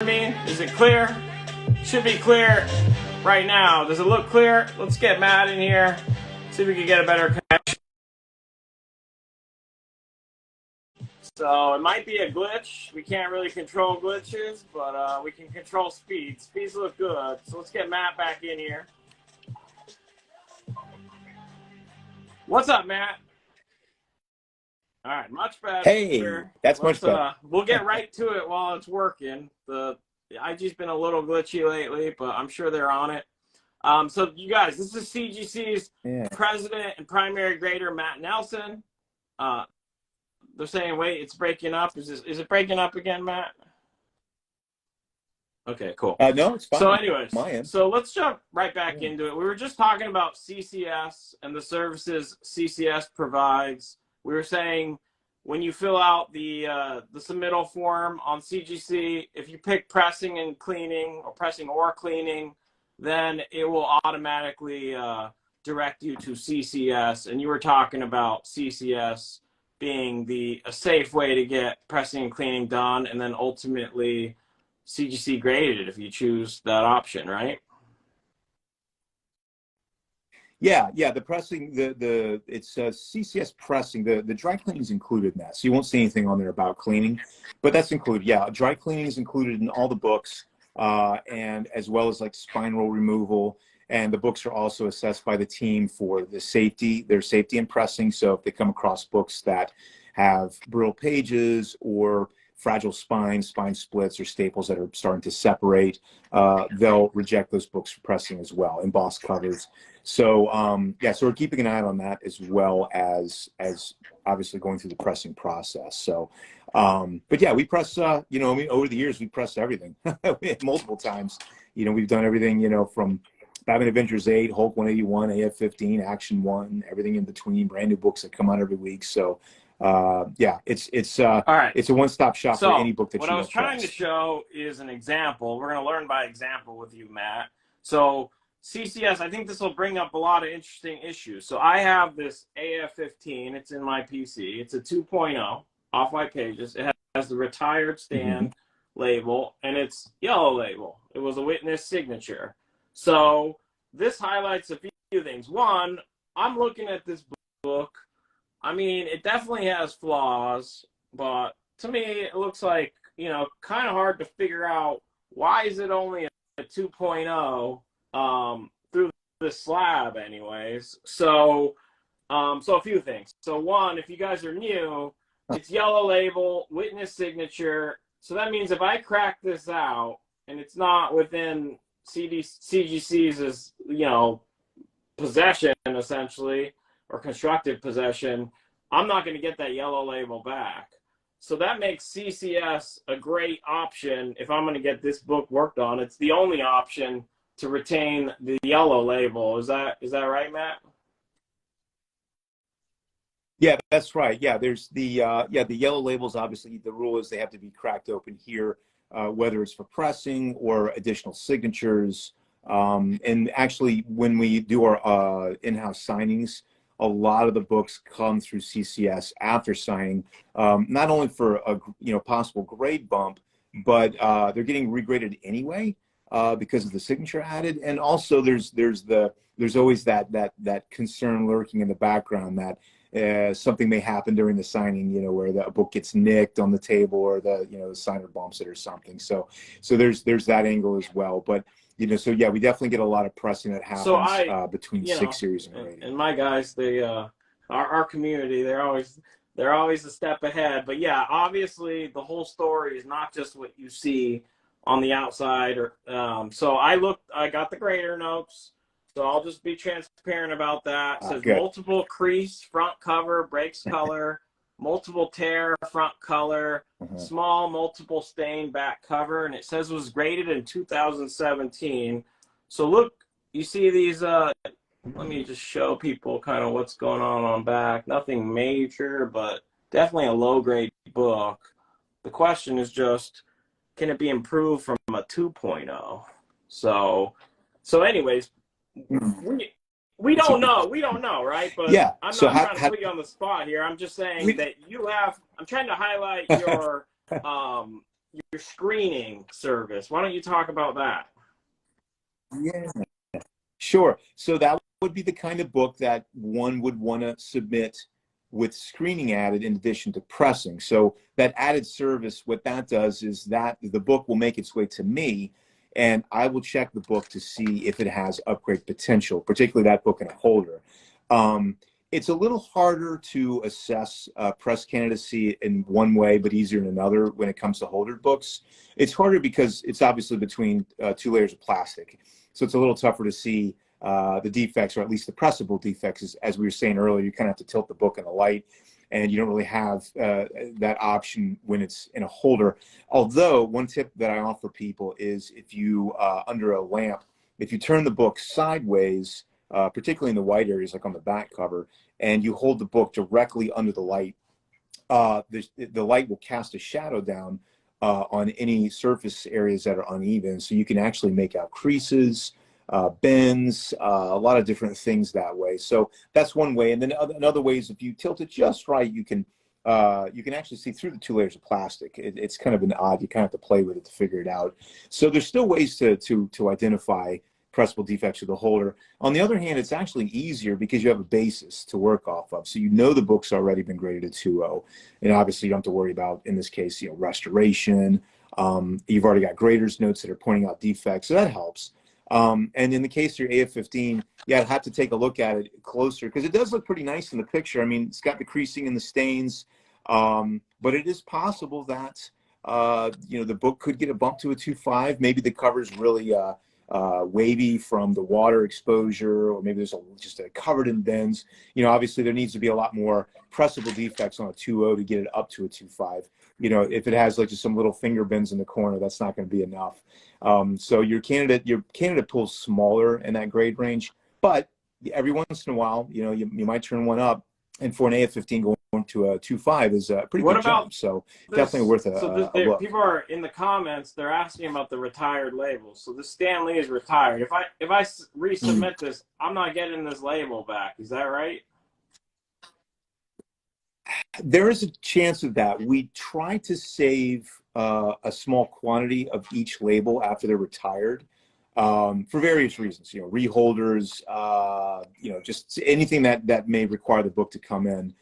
me? Is it clear? Should be clear right now. Does it look clear? Let's get Matt in here. See if we can get a better connection. So it might be a glitch. We can't really control glitches, but we can control speed. Speeds look good. So let's get Matt back in here. What's up, Matt? All right, much better. Hey, that's much better. We'll get right to it while it's working. The IG's been a little glitchy lately, but I'm sure they're on it. So you guys, this is CGC's president and primary grader, Matt Nelson. They're saying, wait, it's breaking up. Is it breaking up again, Matt? Okay, cool. No, it's fine. So anyways, so let's jump right back into it. We were just talking about CCS and the services CCS provides. We were saying when you fill out the submittal form on CGC, if you pick pressing and cleaning or pressing or cleaning, then it will automatically direct you to CCS. And you were talking about CCS being a safe way to get pressing and cleaning done, and then ultimately CGC graded if you choose that option, right? Yeah, the pressing, it's CCS pressing. The dry cleaning is included in that, so you won't see anything on there about cleaning, but that's included. Yeah, dry cleaning is included in all the books, and as well as like spine roll removal. And the books are also assessed by the team for their safety and pressing. So if they come across books that have brittle pages or fragile spine splits, or staples that are starting to separate, they'll reject those books for pressing as well, embossed covers. So so we're keeping an eye on that, as well as obviously going through the pressing process. So, but yeah, we press, over the years, we pressed everything multiple times. We've done everything, from Batman Adventures 8, Hulk 181, AF 15, Action 1, everything in between, brand new books that come out every week. So, it's all right. It's a one-stop shop for any book that what I was trying to show is an example. We're going to learn by example with you, Matt. So CCS, I think this will bring up a lot of interesting issues. So I have this AF15. It's in my PC. It's a 2.0 off-white pages. It has the retired stand label, and it's yellow label. It was a witness signature. So this highlights a few things. One, I'm looking at this book. I mean, it definitely has flaws, but to me, it looks like, kind of hard to figure out why is it only a 2.0 through this slab anyways. So a few things. So one, if you guys are new, it's yellow label, witness signature. So that means if I crack this out and it's not within CGC's, possession, essentially, or constructive possession, I'm not going to get that yellow label back. So that makes CCS a great option if I'm going to get this book worked on. It's the only option to retain the yellow label. Is that right, Matt? Yeah, that's right. Yeah, there's the yellow labels. Obviously, the rule is they have to be cracked open here, whether it's for pressing or additional signatures. And actually, when we do our in-house signings, a lot of the books come through CCS after signing, not only for a possible grade bump, but they're getting regraded anyway because of the signature added. And also, there's always that concern lurking in the background that something may happen during the signing, where the book gets nicked on the table, or the signer bumps it or something. So there's that angle as well. But so yeah, we definitely get a lot of pressing that happens between 6 series and 8. And my guys, our community, they're always a step ahead. But yeah, obviously the whole story is not just what you see on the outside. So I got the grader notes. So I'll just be transparent about that. It says multiple crease front cover, breaks color, multiple tear front color, small multiple stain back cover, and it says it was graded in 2017. So look, you see these, let me just show people kind of what's going on back. Nothing major, but definitely a low grade book. The question is just, can it be improved from a 2.0? So anyways, we don't know, right? But yeah, I'm not trying to put you on the spot here. I'm just saying that I'm trying to highlight your your screening service. Why don't you talk about that? Yeah, sure. So that would be the kind of book that one would want to submit with screening added in addition to pressing. So that added service, what that does is that the book will make its way to me, and I will check the book to see if it has upgrade potential, particularly that book in a holder. Um, it's a little harder to assess press candidacy in one way, but easier in another when it comes to holdered books. It's harder because it's obviously between two layers of plastic. So it's a little tougher to see the defects, or at least the pressable defects. As we were saying earlier, you kind of have to tilt the book in the light, and you don't really have that option when it's in a holder. Although one tip that I offer people is if you, under a lamp, if you turn the book sideways, particularly in the white areas, like on the back cover, and you hold the book directly under the light, the light will cast a shadow down on any surface areas that are uneven. So you can actually make out creases, bends, a lot of different things that way. So that's one way. And then another way is if you tilt it just right, you can actually see through the two layers of plastic. It's kind of an odd, you kind of have to play with it to figure it out. So there's still ways to identify pressable defects of the holder. On the other hand, it's actually easier because you have a basis to work off of. So you know the book's already been graded at 2.0. And obviously you don't have to worry about, in this case, restoration. You've already got grader's notes that are pointing out defects, so that helps. And in the case of your AF-15, yeah, I'd have to take a look at it closer because it does look pretty nice in the picture. I mean, it's got the creasing and the stains, but it is possible that the book could get a bump to a 2.5. Maybe the cover's really wavy from the water exposure, or maybe there's just a covered in bends. Obviously there needs to be a lot more pressable defects on a 2.0 to get it up to a 2.5. If it has like just some little finger bends in the corner, that's not going to be enough. So your candidate pulls smaller in that grade range, but every once in a while, you might turn one up, and for an AF-15 going to a 2.5 is a pretty good jump. So definitely worth a look. People are in the comments, they're asking about the retired label. So this Stan Lee is retired. If I resubmit this, I'm not getting this label back. Is that right? There is a chance of that. We try to save a small quantity of each label after they're retired, for various reasons. Reholders, just anything that may require the book to come in.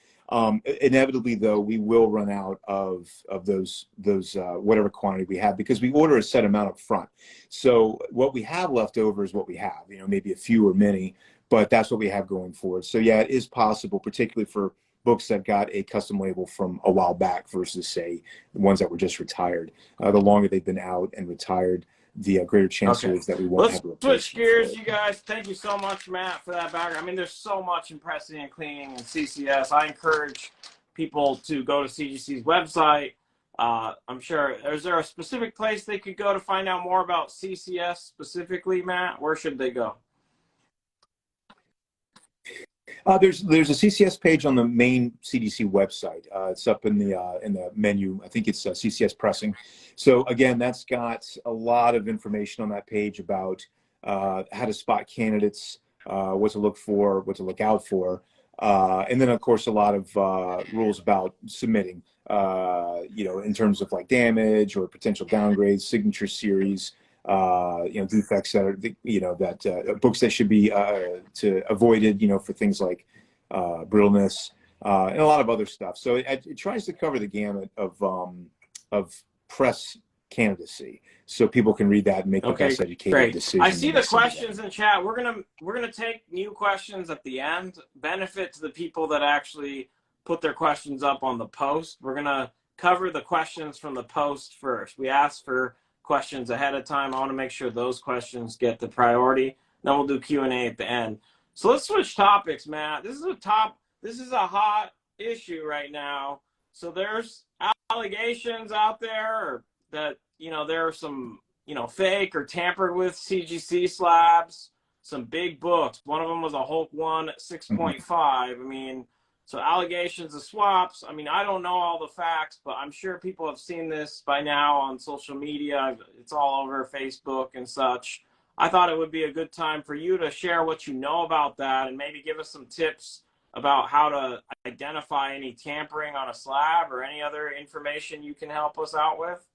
Inevitably, though, we will run out of those whatever quantity we have, because we order a set amount up front. So what we have left over is what we have. Maybe a few or many, but that's what we have going forward. So yeah, it is possible, particularly for books that got a custom label from a while back versus, say, the ones that were just retired. The longer they've been out and retired, the greater chance there is that we won't have a replacement. Let's switch gears, you guys. Thank you so much, Matt, for that background. I mean, there's so much in pressing and cleaning and CCS. I encourage people to go to CGC's website. I'm sure, is there a specific place they could go to find out more about CCS specifically, Matt? Where should they go? There's a CCS page on the main CDC website. It's up in the menu. I think it's CCS pressing. So again, that's got a lot of information on that page about how to spot candidates, what to look for, what to look out for, and then of course a lot of rules about submitting. In terms of like damage or potential downgrades, signature series. Defects that are, books that should be avoided, for things like brittleness and a lot of other stuff. So it tries to cover the gamut of press candidacy, so people can read that and make the best educated decision. I see the questions in chat. We're gonna take new questions at the end. Benefit to the people that actually put their questions up on the post. We're gonna cover the questions from the post first. We asked for questions ahead of time. I want to make sure those questions get the priority. Then we'll do Q&A at the end. So let's switch topics, Matt. This is a hot issue right now. So there's allegations out there that, there are some, fake or tampered with CGC slabs, some big books. One of them was a Hulk 1 6.5. I mean, so allegations of swaps. I mean, I don't know all the facts, but I'm sure people have seen this by now on social media. It's all over Facebook and such. I thought it would be a good time for you to share what you know about that and maybe give us some tips about how to identify any tampering on a slab or any other information you can help us out with.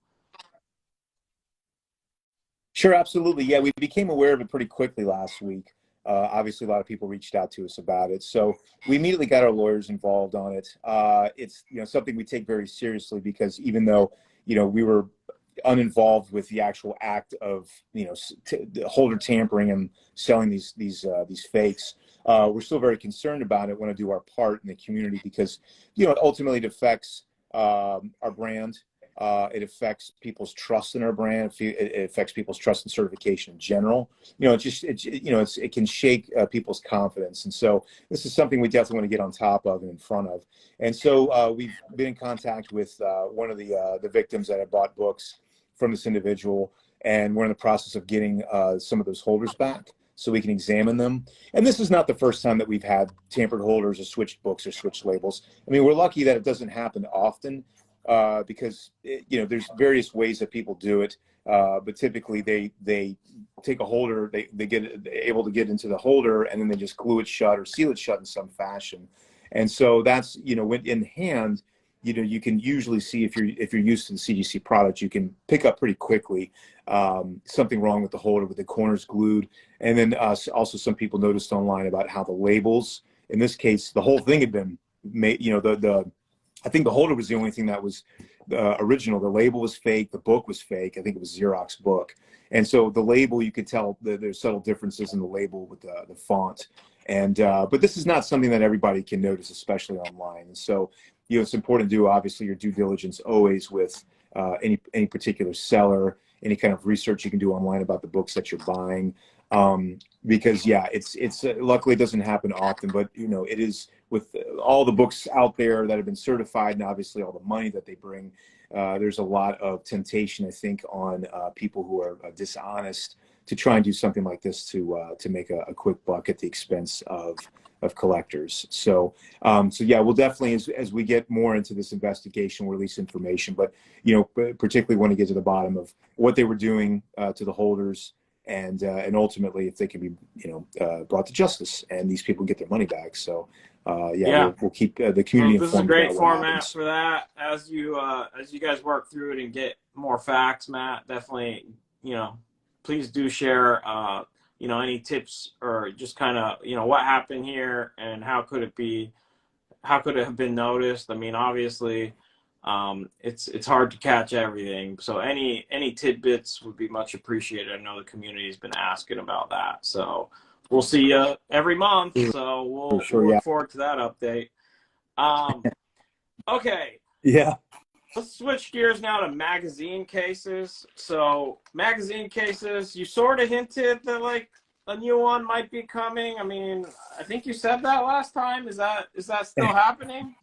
Sure, absolutely. Yeah, we became aware of it pretty quickly last week. Obviously, a lot of people reached out to us about it, so we immediately got our lawyers involved on it. It's something we take very seriously because even though we were uninvolved with the actual act of the holder tampering and selling these fakes, we're still very concerned about it. Want to do our part in the community because ultimately it affects our brand. It affects people's trust in our brand. It affects people's trust in certification in general. It can shake people's confidence. And so this is something we definitely want to get on top of and in front of. And so we've been in contact with one of the victims that had bought books from this individual, and we're in the process of getting some of those holders back so we can examine them. And this is not the first time that we've had tampered holders or switched books or switched labels. I mean, we're lucky that it doesn't happen often. Because there's various ways that people do it, but typically they take a holder, they get able to get into the holder, and then they just glue it shut or seal it shut in some fashion. And so that's when in hand, you can usually see if you're used to the CGC product, you can pick up pretty quickly something wrong with the holder with the corners glued. And then also some people noticed online about how the labels, in this case, the whole thing had been made. I think the holder was the only thing that was original. The label was fake. The book was fake. I think it was Xerox book. And so the label, you could tell there's subtle differences in the label with the font. And but this is not something that everybody can notice, especially online. And so it's important to do obviously your due diligence always with any particular seller, any kind of research you can do online about the books that you're buying. Because it's luckily it doesn't happen often, but it is with all the books out there that have been certified and obviously all the money that they bring. There's a lot of temptation, I think, on people who are dishonest to try and do something like this to make a quick buck at the expense of collectors. So we'll definitely, as we get more into this investigation, we'll release information, but particularly want to get to the bottom of what they were doing to the holders. And ultimately, if they can be, brought to justice, and these people get their money back. So, we'll keep the community informed. This is a great format for that. As you guys work through it and get more facts, Matt, definitely, please do share, any tips or just kind of, what happened here and how could it have been noticed? I mean, obviously. It's hard to catch everything, so any tidbits would be much appreciated. I know the community's been asking about that, so we'll see you every month, so we'll look forward to that update. Okay, let's switch gears now to magazine cases. So magazine cases, you sort of hinted that like a new one might be coming. I mean, I think you said that last time. Is that still happening?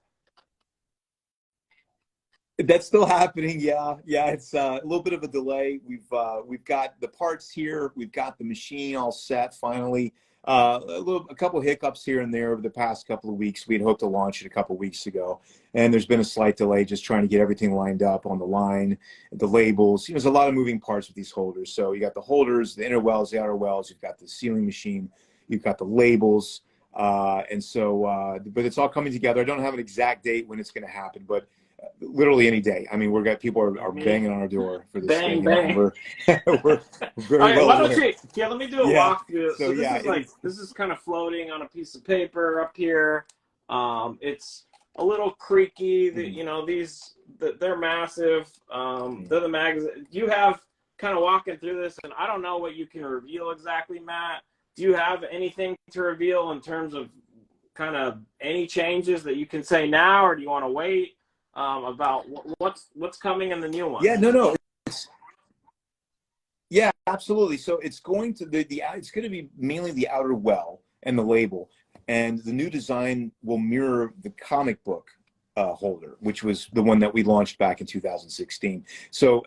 That's still happening. Yeah. It's a little bit of a delay. We've got the parts here. We've got the machine all set finally. A couple hiccups here and there over the past couple of weeks. We had hoped to launch it a couple of weeks ago, and there's been a slight delay just trying to get everything lined up on the line, the labels. There's a lot of moving parts with these holders. So you got the holders, the inner wells, the outer wells. You've got the sealing machine. You've got the labels, but it's all coming together. I don't have an exact date when it's going to happen, but literally any day. I mean, people are banging on our door for this thing. Bang. We're very well. Let me do a walkthrough. So this is kind of floating on a piece of paper up here. It's a little creaky. They're massive. They're the magazine. You have kind of walking through this, and I don't know what you can reveal exactly, Matt. Do you have anything to reveal in terms of kind of any changes that you can say now, or do you want to wait? About what's coming in the new one? No. Absolutely. So it's going to it's going to be mainly the outer well and the label, and the new design will mirror the comic book holder, which was the one that we launched back in 2016. So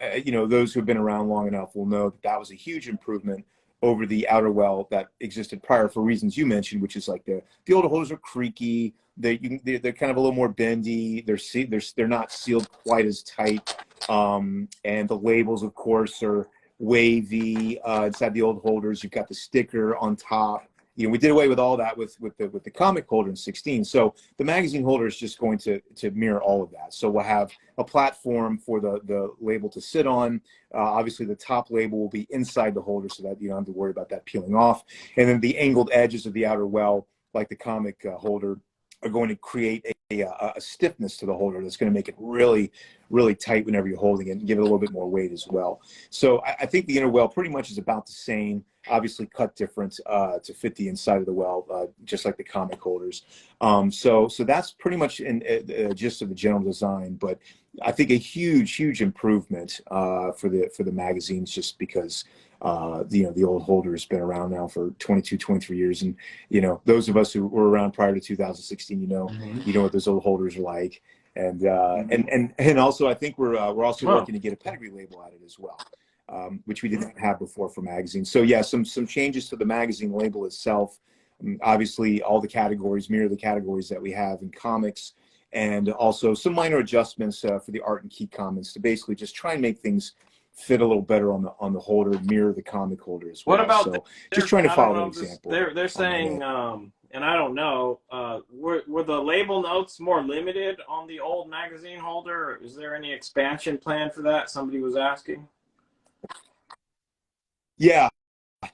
those who have been around long enough will know that was a huge improvement over the outer well that existed prior for reasons you mentioned, which is like the older holders are creaky. They're kind of a little more bendy. They're not sealed quite as tight, and the labels, of course, are wavy inside the old holders. You've got the sticker on top we did away with all that with the comic holder in 16. So the magazine holder is just going to mirror all of that. So we'll have a platform for the label to sit on. Obviously, the top label will be inside the holder, so that you don't have to worry about that peeling off. And then the angled edges of the outer well, like the comic holder, are going to create a stiffness to the holder that's going to make it really, really tight whenever you're holding it and give it a little bit more weight as well. So I think the inner well pretty much is about the same, obviously cut different to fit the inside of the well, just like the comic holders. So that's pretty much in gist of the general design, but I think a huge improvement for the magazines, just because the old holder has been around now for 22, 23 years. And, those of us who were around prior to 2016, you know what those old holders are like. And also I think we're also looking to get a pedigree label added as well, which we didn't have before for magazines. So yeah, some changes to the magazine label itself. Obviously all the categories mirror the categories that we have in comics, and also some minor adjustments for the art and key comments to basically just try and make things fit a little better on the holder, mirror the comic holder as well. What about so just trying to follow the example. They're saying, and I don't know, were the label notes more limited on the old magazine holder? Is there any expansion plan for that? Somebody was asking.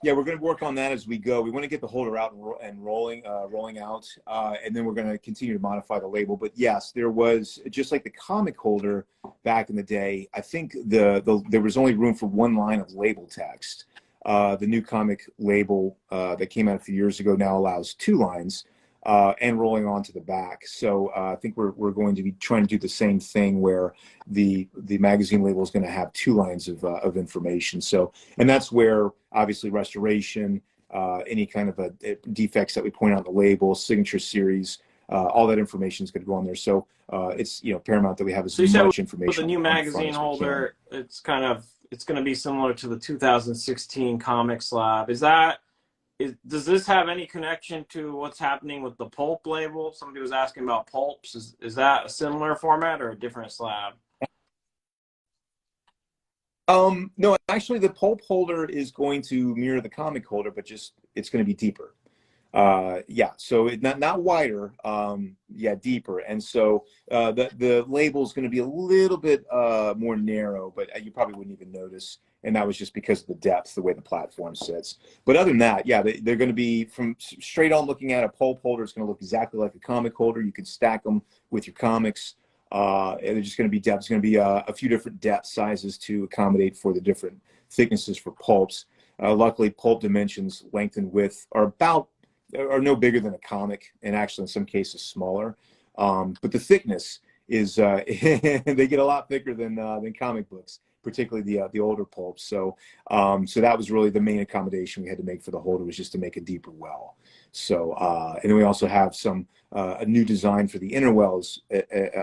Yeah, we're going to work on that as we go. We want to get the holder out and rolling out, and then we're going to continue to modify the label. But yes, there was, just like the comic holder back in the day, I think there was only room for one line of label text. The new comic label that came out a few years ago now allows 2 lines and rolling on to the back. So I think we're going to be trying to do the same thing, where the magazine label is going to have 2 lines of information. So, and that's where obviously restoration, any kind of defects that we point out on the label, signature series, all that information is going to go on there. So it's paramount that we have as much information. With the new magazine holder, it's going to be similar to the 2016 comic slab. Does this have any connection to what's happening with the pulp label? Somebody was asking about pulps. Is that a similar format or a different slab? No, actually the pulp holder is going to mirror the comic holder, but just it's going to be deeper. Yeah, so not wider, deeper. And so the label is going to be a little bit more narrow, but you probably wouldn't even notice. And that was just because of the depth, the way the platform sits. But other than that, yeah, they're going to be, from straight on looking at a pulp holder, it's going to look exactly like a comic holder. You can stack them with your comics. And they're just going to be depth. It's going to be a few different depth sizes to accommodate for the different thicknesses for pulps. Luckily, pulp dimensions, length and width, are no bigger than a comic, and actually in some cases smaller. But the thickness is they get a lot thicker than comic books, particularly the older pulps. So that was really the main accommodation we had to make for the holder, was just to make a deeper well. So and then we also have a new design for the inner wells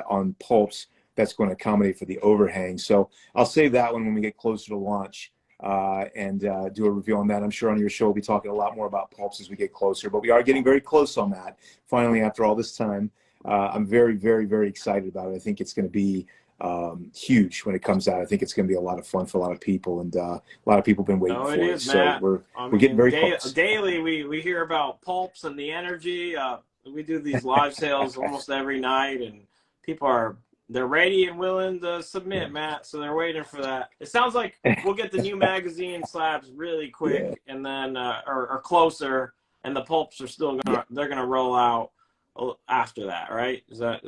on pulps that's going to accommodate for the overhang. So I'll save that one when we get closer to launch. And do a review on that. I'm sure on your show we'll be talking a lot more about pulps as we get closer, but we are getting very close on that. Finally, after all this time, I'm very, very, very excited about it. I think it's going to be huge when it comes out. I think it's going to be a lot of fun for a lot of people, and a lot of people have been waiting for it. So we're getting very close. Daily, we hear about pulps and the energy. We do these live sales almost every night, and people they're ready and willing to submit, Matt. So they're waiting for that. It sounds like we'll get the new magazine slabs really quick, and then or closer, and the pulps are still they're gonna roll out after that, right? Is that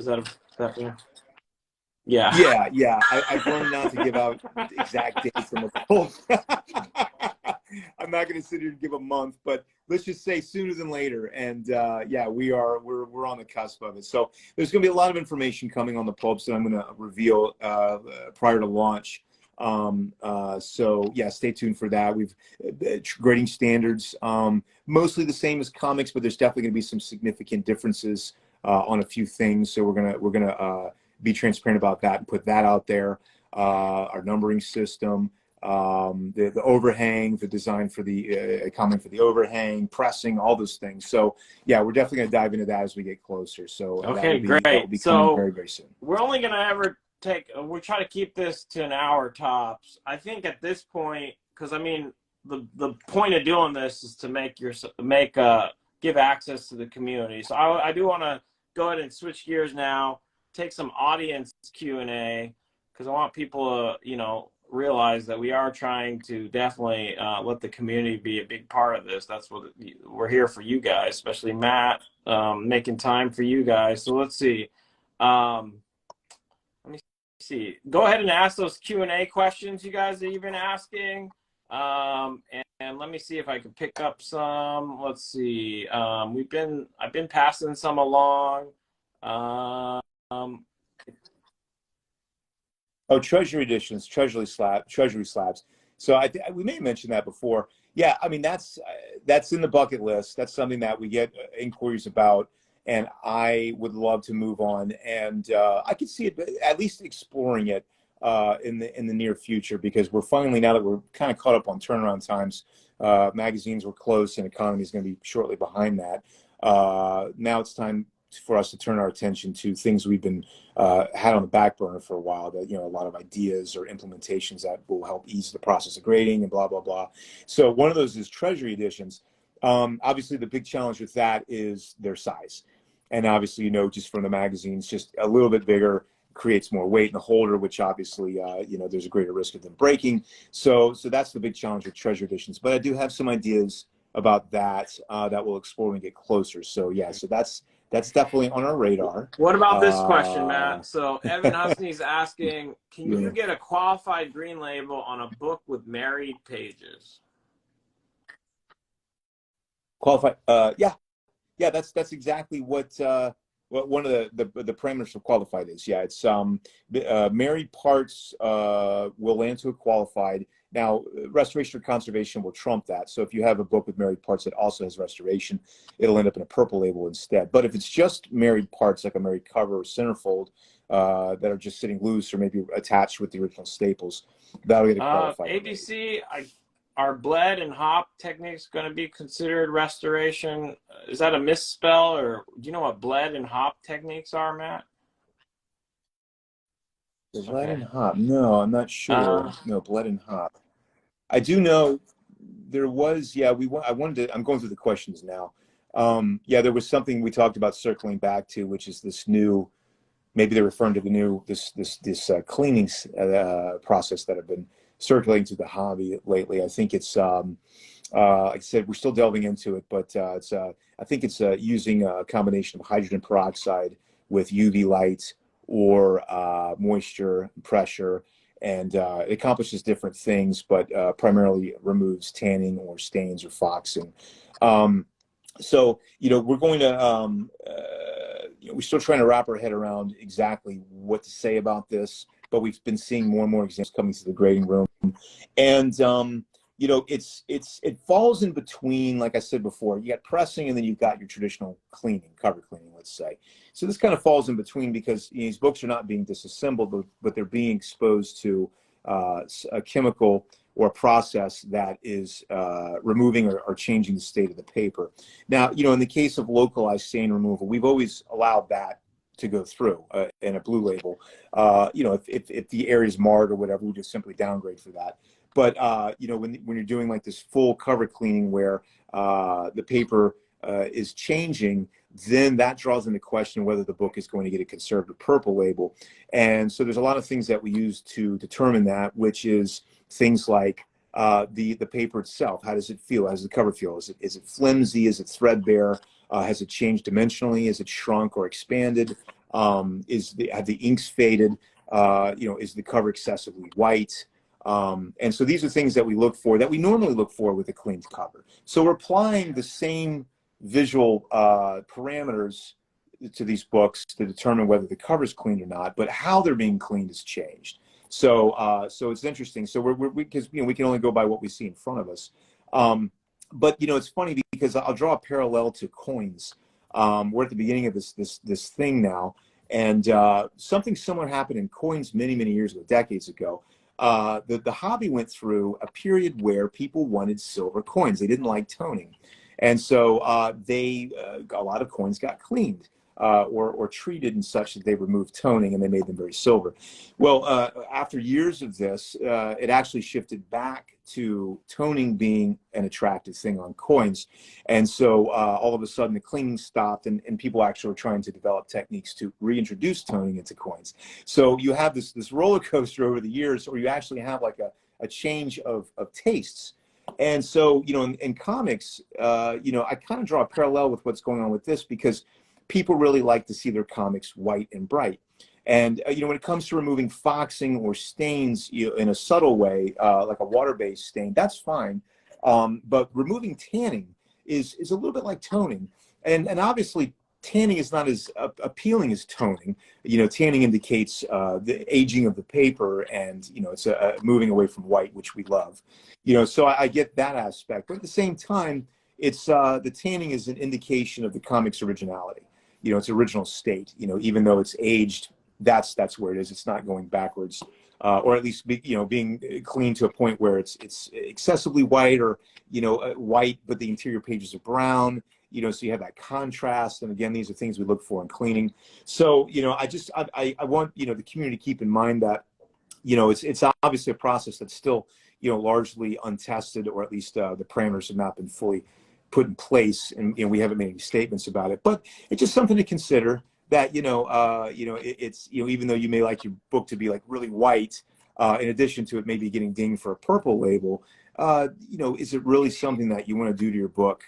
Yeah. Yeah. I've learned not to give out exact dates on the pulps. I'm not going to sit here and give a month, but let's just say sooner than later. And we're on the cusp of it. So there's going to be a lot of information coming on the pulps that I'm going to reveal prior to launch. So yeah, stay tuned for that. We've grading standards, mostly the same as comics, but there's definitely going to be some significant differences on a few things. So we're gonna be transparent about that and put that out there. Our numbering system, the overhang, the design for the comment for the overhang, pressing, all those things. So yeah, we're definitely going to dive into that as we get closer. So okay, great. That will be coming very, very soon. We're only going to we'll try to keep this to an hour tops. I think at this point, because I mean, the point of doing this is to make give access to the community. So I do want to go ahead and switch gears now, take some audience Q&A, because I want people to, you know, realize that we are trying to definitely let the community be a big part of this. That's what we're here for, you guys, especially Matt, making time for you guys. So let's see. Let me see. Go ahead and ask those Q&A questions you guys have been asking. And let me see if I can pick up some. Let's see. I've been passing some along. Oh, treasury editions, treasury slabs. So we may have mentioned that before. Yeah, I mean that's in the bucket list. That's something that we get inquiries about, and I would love to move on. And I could see it at least exploring it in the near future, because we're finally, now that we're kind of caught up on turnaround times, magazines were closed and economy is going to be shortly behind that. Now it's time for us to turn our attention to things we've been had on the back burner for a while, that, you know, a lot of ideas or implementations that will help ease the process of grading and blah, blah, blah. So one of those is treasury editions. Obviously the big challenge with that is their size. And obviously, you know, just from the magazines, just a little bit bigger creates more weight in the holder, which obviously, you know, there's a greater risk of them breaking. So that's the big challenge with treasury editions. But I do have some ideas about that that we'll explore when we get closer. So yeah, so that's definitely on our radar. What about this question, Matt? So Evan Husney's asking, can you get a qualified green label on a book with married pages? Qualified? Yeah. That's exactly what one of the parameters for qualified is. Yeah, it's married parts will land to a qualified. Now, restoration or conservation will trump that. So if you have a book with married parts that also has restoration, it'll end up in a purple label instead. But if it's just married parts, like a married cover or centerfold, that are just sitting loose or maybe attached with the original staples, that'll get a qualified. ABC, are bled and hop techniques going to be considered restoration? Is that a misspell, or do you know what bled and hop techniques are, Matt? Bled and hop? No, I'm not sure. No, bled and hop. I do know there was, yeah, I wanted to, I'm going through the questions now. Yeah, there was something we talked about circling back to, which is this new, maybe they're referring to the new, this cleaning process that have been circulating through the hobby lately. I think it's, like I said, we're still delving into it, but I think it's using a combination of hydrogen peroxide with UV light or moisture, pressure, and it accomplishes different things, but primarily removes tanning or stains or foxing. So, you know, we're going to, you know, we're still trying to wrap our head around exactly what to say about this, but we've been seeing more and more exams coming to the grading room. And, you know, it falls in between, like I said before, you got pressing and then you've got your traditional cleaning, cover cleaning, let's say. So this kind of falls in between because, you know, these books are not being disassembled, but they're being exposed to a chemical or a process that is removing or changing the state of the paper. Now, you know, in the case of localized stain removal, we've always allowed that to go through in a blue label. You know, if the area is marred or whatever, we just simply downgrade for that. But, you know, when you're doing like this full cover cleaning where the paper is changing, then that draws into question whether the book is going to get a conservative purple label. And so there's a lot of things that we use to determine that, which is things like the paper itself. How does it feel? How does the cover feel? Is it flimsy? Is it threadbare? Has it changed dimensionally? Is it shrunk or expanded? Have the inks faded? You know, is the cover excessively white? And so these are things that we look for, that we normally look for with a cleaned cover. So we're applying the same visual parameters to these books to determine whether the cover is cleaned or not, but how they're being cleaned has changed. So so it's interesting. So because, you know, we can only go by what we see in front of us. But, you know, it's funny because I'll draw a parallel to coins. We're at the beginning of this thing now, and something similar happened in coins many years ago, decades ago. The hobby went through a period where people wanted silver coins. They didn't like toning. And so a lot of coins got cleaned or treated in such that they removed toning and they made them very silver. Well, after years of this, it actually shifted back to toning being an attractive thing on coins. And so all of a sudden the cleaning stopped, and people actually were trying to develop techniques to reintroduce toning into coins. So you have this roller coaster over the years, or you actually have like a change of tastes. And so, you know, in comics, you know, I kind of draw a parallel with what's going on with this, because people really like to see their comics white and bright. And, you know, when it comes to removing foxing or stains, you know, in a subtle way, like a water-based stain, that's fine. But removing tanning is a little bit like toning. And obviously, tanning is not as appealing as toning. You know, tanning indicates the aging of the paper, and, you know, it's moving away from white, which we love. You know, so I get that aspect. But at the same time, it's the tanning is an indication of the comic's originality. You know, its original state. You know, even though it's aged, that's where it is. It's not going backwards, or at least you know, being clean to a point where it's excessively white, or, you know, white but the interior pages are brown. You know, so you have that contrast. And again, these are things we look for in cleaning. So, you know, I want, you know, the community to keep in mind that, you know, it's obviously a process that's still, you know, largely untested, or at least the parameters have not been fully put in place, and, you know, we haven't made any statements about it. But it's just something to consider, that, you know, it's, you know, even though you may like your book to be like really white, in addition to it maybe getting dinged for a purple label, you know, is it really something that you want to do to your book,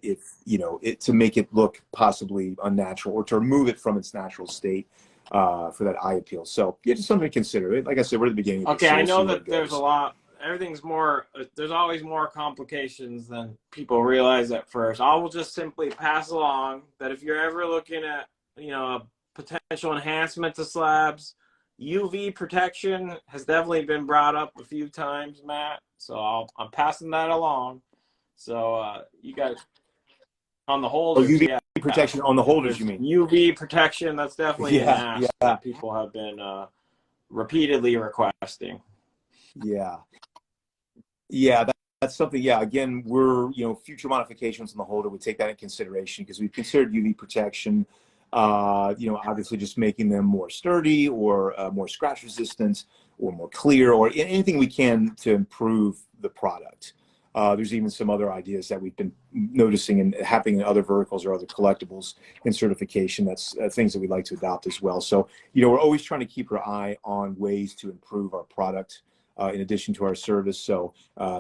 if, you know, to make it look possibly unnatural, or to remove it from its natural state, for that eye appeal? So yeah, just something to consider. Like I said, we're at the beginning of this, Okay, so I we'll know see where that it there's a goes. lot, everything's more, there's always more complications than people realize at first. I will just simply pass along that if you're ever looking at, you know, a potential enhancement to slabs, UV protection has definitely been brought up a few times, Matt. So I'm passing that along. So you guys, on the Oh, holders, UV yeah. protection on the holders, you There's mean? UV protection. That's definitely an Yeah, ask yeah, that people have been repeatedly requesting. yeah. Yeah, that's something. Yeah, again, we're, you know, future modifications on the holder, we take that in consideration, because we've considered UV protection. You know, obviously just making them more sturdy, or more scratch resistant, or more clear, or anything we can to improve the product. There's even some other ideas that we've been noticing and happening in other verticals or other collectibles in certification. That's things that we'd like to adopt as well. So, you know, we're always trying to keep our eye on ways to improve our product, in addition to our service. So,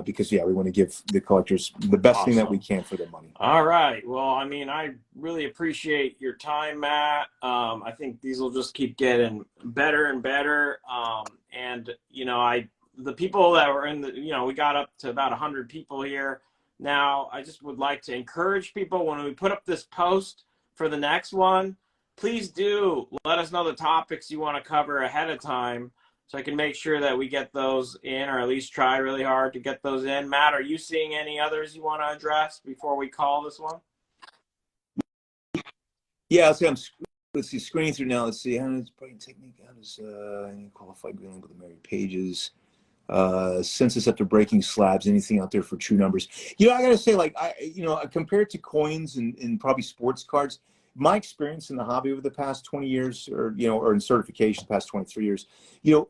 because yeah, we want to give the collectors the best thing that we can for their money. All right. Well, I mean, I really appreciate your time, Matt. I think these will just keep getting better and better. And you know, the people that were in the, you know, we got up to about 100 people here. Now, I just would like to encourage people, when we put up this post for the next one, please do let us know the topics you want to cover ahead of time, so I can make sure that we get those in, or at least try really hard to get those in. Matt, are you seeing any others you want to address before we call this one? Yeah, let's see, screening through now. Let's see, how does printing technique, how does qualified green label the married pages, census after breaking slabs, anything out there for true numbers? You know, I gotta say, like, you know, compared to coins and probably sports cards, my experience in the hobby over the past 20 years, or, you know, or in certification the past 23 years, you know,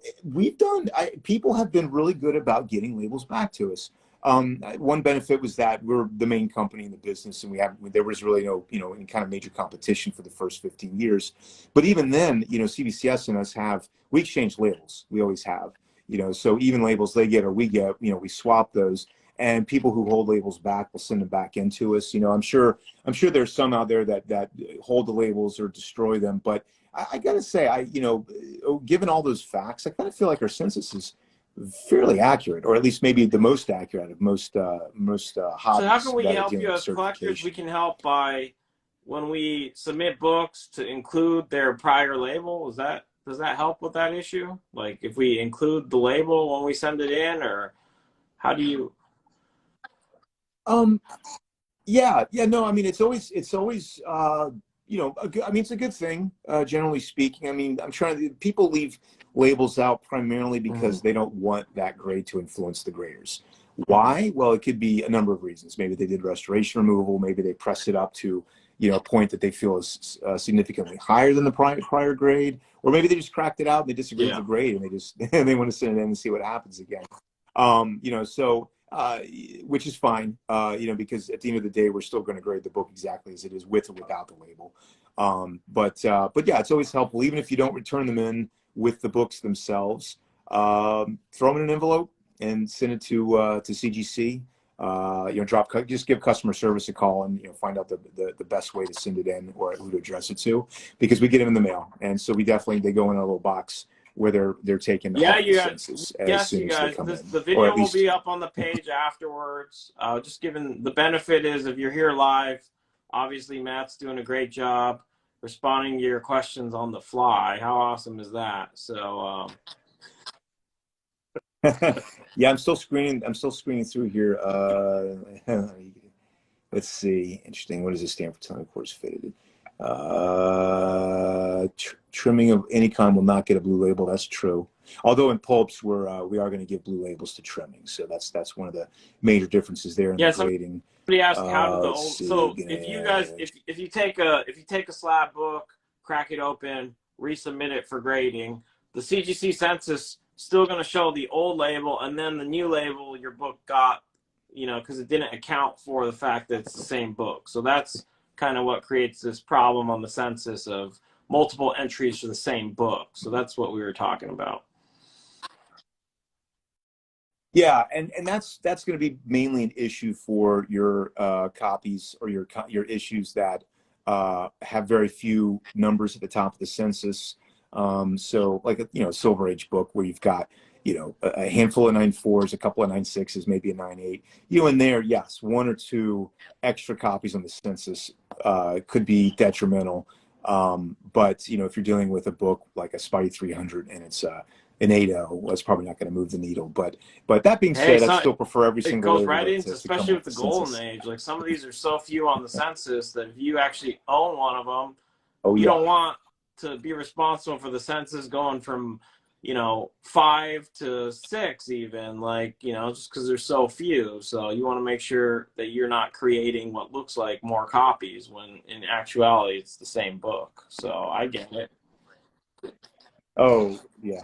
people have been really good about getting labels back to us. One benefit was that we're the main company in the business, and there was really no, you know, any kind of major competition for the first 15 years. But even then, you know, CBCS and us we exchange labels. We always have, you know, so even labels they get or we get, you know, we swap those. And people who hold labels back will send them back into us. You know, I'm sure there's some out there that hold the labels or destroy them. But I got to say, you know, given all those facts, I kind of feel like our census is fairly accurate, or at least maybe the most accurate of most hobbies. So how can we that are help dealing you with as collectors? We certification. can help by, when we submit books, to include their prior label. Does that help with that issue? Like if we include the label when we send it in, or how do you? Um, yeah, no, I mean, it's always, you know, I mean, it's a good thing, generally speaking. I mean, people leave labels out primarily because they don't want that grade to influence the graders. Why? Well, it could be a number of reasons. Maybe they did restoration removal. Maybe they pressed it up to, you know, a point that they feel is significantly higher than the prior grade. Or maybe they just cracked it out and they disagree with the grade, and they want to send it in and see what happens again. You know, so which is fine, you know, because at the end of the day, we're still going to grade the book exactly as it is, with or without the label. But yeah, it's always helpful, even if you don't return them in with the books themselves. Throw them in an envelope and send it to CGC. You know, just give customer service a call and, you know, find out the best way to send it in or who to address it to, because we get them in the mail, and so they go in a little box where they're taken Yeah, off the you guys. census Yes, as soon you as they guys. come in, The or video at will least. be up on the page afterwards. Just given the benefit is, if you're here live, obviously Matt's doing a great job responding to your questions on the fly. How awesome is that? So Yeah, I'm still screening. I'm still screening through here. Let's see. Interesting. What does this stand for? Time course fitted. Trimming of any kind will not get a blue label. That's true. Although in pulps, we are going to give blue labels to trimming. So that's one of the major differences there in yeah, the somebody grading. asked how did the Let's old. see. So if you guys, if you take a slab book, crack it open, resubmit it for grading, the CGC census still going to show the old label, and then the new label your book got, you know, because it didn't account for the fact that it's the same book. So that's kind of what creates this problem on the census of multiple entries for the same book. So that's what we were talking about. Yeah, and that's going to be mainly an issue for your copies, or your issues that have very few numbers at the top of the census. So like a, you know, Silver Age book where you've got, you know, a handful of 9.4s, a couple of 9.6s, maybe a 9.8. You know, in there, yes, one or two extra copies on the census could be detrimental. But you know, if you're dealing with a book like a Spidey 300 and it's an 8.0, well, that's probably not going to move the needle. But that being Hey, said, I'd so still prefer every it single goes label right into, to come especially off with the the golden census. age. Like, some of these are so few on the census that if you actually own one of them, Oh you yeah. don't want to be responsible for the census going from, you know, 5 to 6 even, like, you know, just because there's so few. So you want to make sure that you're not creating what looks like more copies when in actuality it's the same book. So I get it. Oh yeah.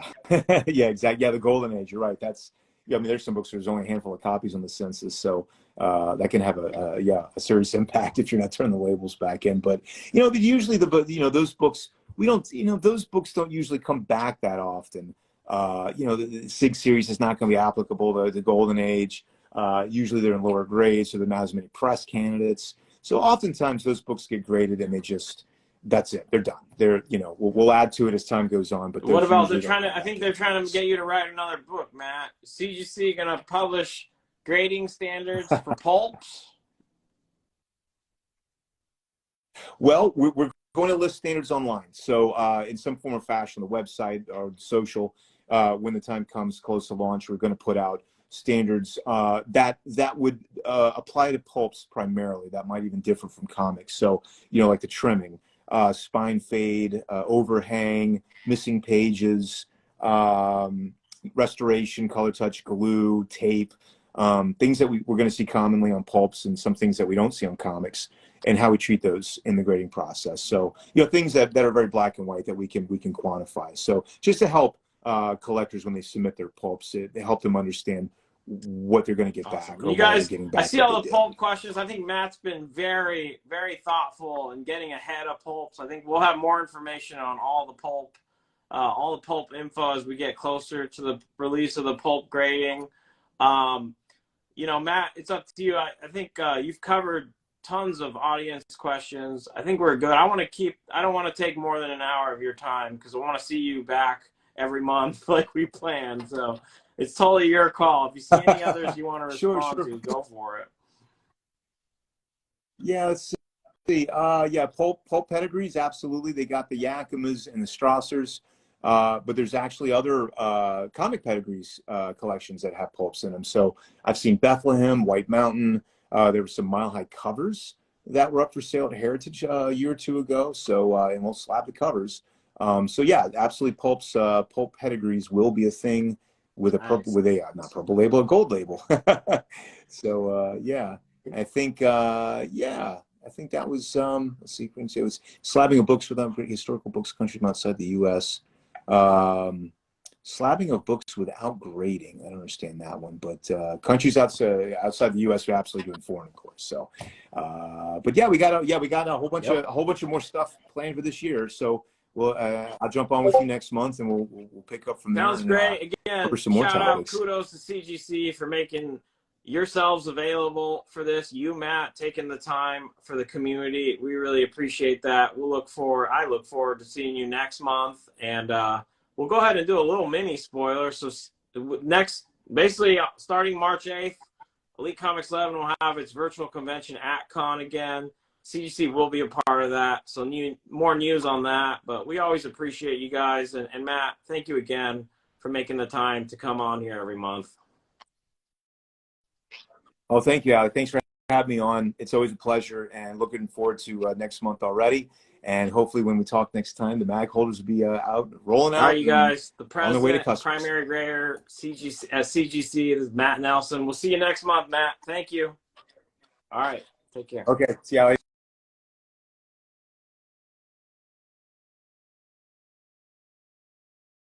Yeah, exactly. Yeah, the golden age. You're right. That's, yeah. I mean, there's some books where there's only a handful of copies on the census, so that can have a serious impact if you're not turning the labels back in. But you know, usually you know, those books, we don't, you know, those books don't usually come back that often. You know, the SIG series is not going to be applicable to the golden age. Usually they're in lower grades, so they're not as many press candidates. So oftentimes those books get graded and that's it. They're done. They're, you know, we'll add to it as time goes on, but What those about, usually don't come I back think in. they're trying to get you to write another book, Matt. CGC going to publish grading standards for pulps? Well, we're going to list standards online. So in some form or fashion, the website or social, when the time comes close to launch, we're going to put out standards that would apply to pulps primarily. That might even differ from comics. So, you know, like the trimming, spine fade, overhang, missing pages, restoration, color touch, glue, tape, things that we're going to see commonly on pulps, and some things that we don't see on comics, and how we treat those in the grading process. So, you know, things that are very black and white that we can quantify. So just to help collectors when they submit their pulps, it help them understand what they're going to get Awesome. back, or You why they're guys, getting I back see what they all the did. pulp questions. I think Matt's been very, very thoughtful in getting ahead of pulps. I think we'll have more information on all the pulp info as we get closer to the release of the pulp grading. You know, Matt, it's up to you. I think you've covered tons of audience questions. I think we're good. I don't want to take more than an hour of your time, because I want to see you back every month like we planned. So it's totally your call. If you see any others you want to Sure, respond sure. to, go for it. Yeah, let's see. Yeah, pulp pedigrees, absolutely. They got the Yakimas and the Strassers, but there's actually other comic pedigrees collections that have pulps in them. So I've seen Bethlehem, White Mountain. There were some Mile High covers that were up for sale at Heritage a year or two ago. So and we'll slap the covers. So yeah, absolutely, pulp pedigrees will be a thing with a purple, Nice. with a not purple label, a gold label. So yeah. I think, yeah, I think that was, let's see, it was slabbing of books without historical books countries outside the U.S. Slabbing of books without grading. I don't understand that one, but countries outside the U.S. are absolutely doing foreign, of course. So, but yeah, we got a whole bunch of more stuff planned for this year. So we'll I'll jump on with you next month, and we'll pick up from there. Sounds great. Again, some more shout topics. out, kudos to CGC for making yourselves available for this. You, Matt, taking the time for the community. We really appreciate that. I look forward to seeing you next month, and we'll go ahead and do a little mini spoiler. So basically starting March 8th, Elite Comics 11 will have its virtual convention at Con again. CGC will be a part of that, so more news on that. But we always appreciate you guys. And Matt, thank you again for making the time to come on here every month. Oh, thank you, Alec. Thanks for having me on. It's always a pleasure, and looking forward to next month already. And hopefully when we talk next time, the mag holders will be out, rolling out. All right, you guys. The president, the primary grader, CGC is Matt Nelson. We'll see you next month, Matt. Thank you. All right. Take care. Okay. See you, Alec.